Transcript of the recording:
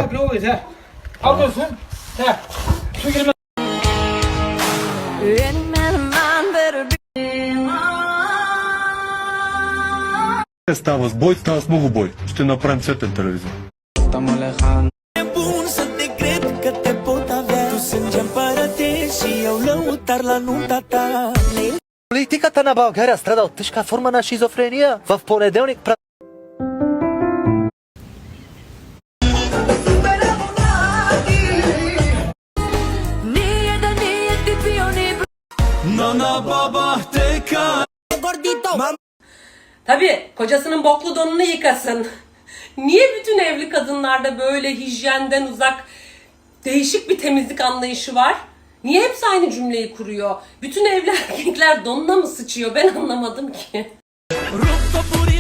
Tekrar oluyor ha. Alıyorsun. Ha. Su girmez. Stava zboj, stava smogu boj. Ще направим цветен телевизор. Bun să te cred că te pot avea. Tu sânge împărăte și eu lăutar la nunta ta. Политиката на България страда от тежка форма на шизофрения. В понеделник Nana baba teka. Tabii kocasının boklu donunu yıkasın. Niye bütün evli kadınlarda böyle hijyenden uzak değişik bir temizlik anlayışı var? Niye hepsi aynı cümleyi kuruyor? Bütün evli erkekler donuna mı sıçıyor? Ben anlamadım ki. Rup topurile